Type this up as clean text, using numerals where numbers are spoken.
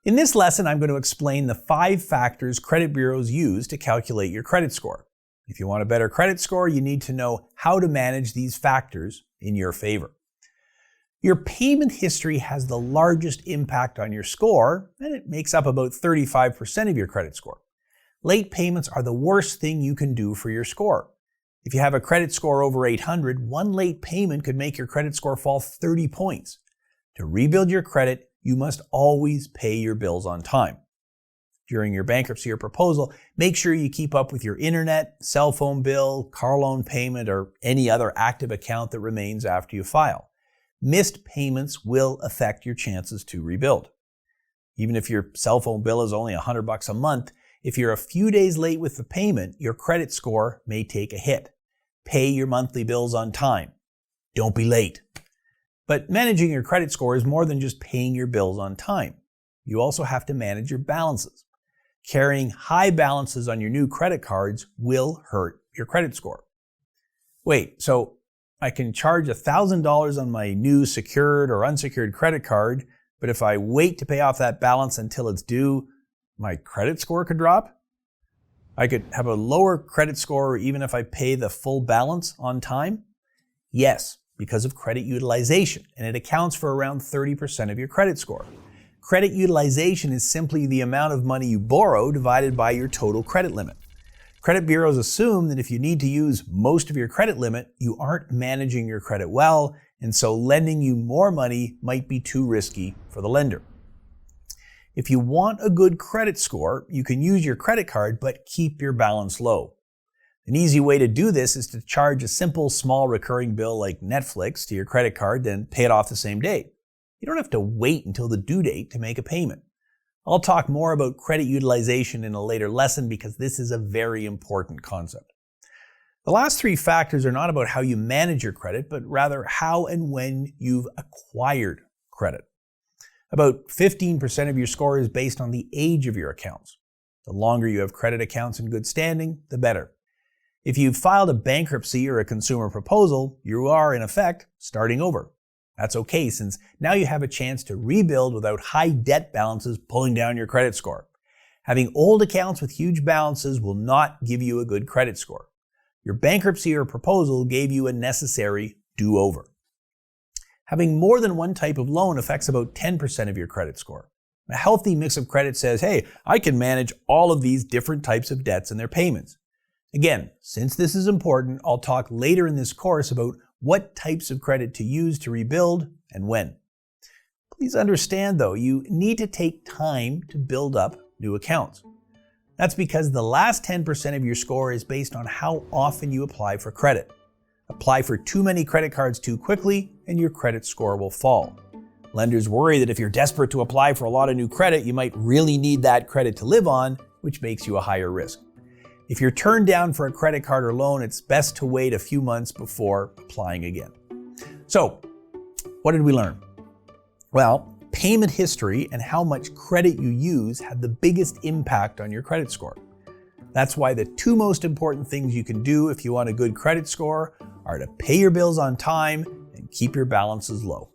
In this lesson, I'm going to explain the 5 factors credit bureaus use to calculate your credit score. If you want a better credit score, you need to know how to manage these factors in your favor. Your payment history has the largest impact on your score, and it makes up about 35% of your credit score. Late payments are the worst thing you can do for your score. If you have a credit score over 800, one late payment could make your credit score fall 30 points. To rebuild your credit, you must always pay your bills on time. During your bankruptcy or proposal, make sure you keep up with your internet, cell phone bill, car loan payment, or any other active account that remains after you file. Missed payments will affect your chances to rebuild. Even if your cell phone bill is only $100 a month, if you're a few days late with the payment, your credit score may take a hit. Pay your monthly bills on time. Don't be late. But managing your credit score is more than just paying your bills on time. You also have to manage your balances. Carrying high balances on your new credit cards will hurt your credit score. Wait, so I can charge $1,000 on my new secured or unsecured credit card, but if I wait to pay off that balance until it's due, my credit score could drop? I could have a lower credit score even if I pay the full balance on time? Yes, because of credit utilization, and it accounts for around 30% of your credit score. Credit utilization is simply the amount of money you borrow divided by your total credit limit. Credit bureaus assume that if you need to use most of your credit limit, you aren't managing your credit well, and so lending you more money might be too risky for the lender. If you want a good credit score, you can use your credit card but keep your balance low. An easy way to do this is to charge a simple small recurring bill like Netflix to your credit card, then pay it off the same day. You don't have to wait until the due date to make a payment. I'll talk more about credit utilization in a later lesson because this is a very important concept. The last 3 factors are not about how you manage your credit, but rather how and when you've acquired credit. About 15% of your score is based on the age of your accounts. The longer you have credit accounts in good standing, the better. If you've filed a bankruptcy or a consumer proposal, you are, in effect, starting over. That's okay, since now you have a chance to rebuild without high debt balances pulling down your credit score. Having old accounts with huge balances will not give you a good credit score. Your bankruptcy or proposal gave you a necessary do-over. Having more than one type of loan affects about 10% of your credit score. A healthy mix of credit says, hey, I can manage all of these different types of debts and their payments. Again, since this is important, I'll talk later in this course about what types of credit to use to rebuild and when. Please understand though, you need to take time to build up new accounts. That's because the last 10% of your score is based on how often you apply for credit. Apply for too many credit cards too quickly and your credit score will fall. Lenders worry that if you're desperate to apply for a lot of new credit, you might really need that credit to live on, which makes you a higher risk. If you're turned down for a credit card or loan, it's best to wait a few months before applying again. So, what did we learn? Well, payment history and how much credit you use have the biggest impact on your credit score. That's why the 2 most important things you can do if you want a good credit score are to pay your bills on time and keep your balances low.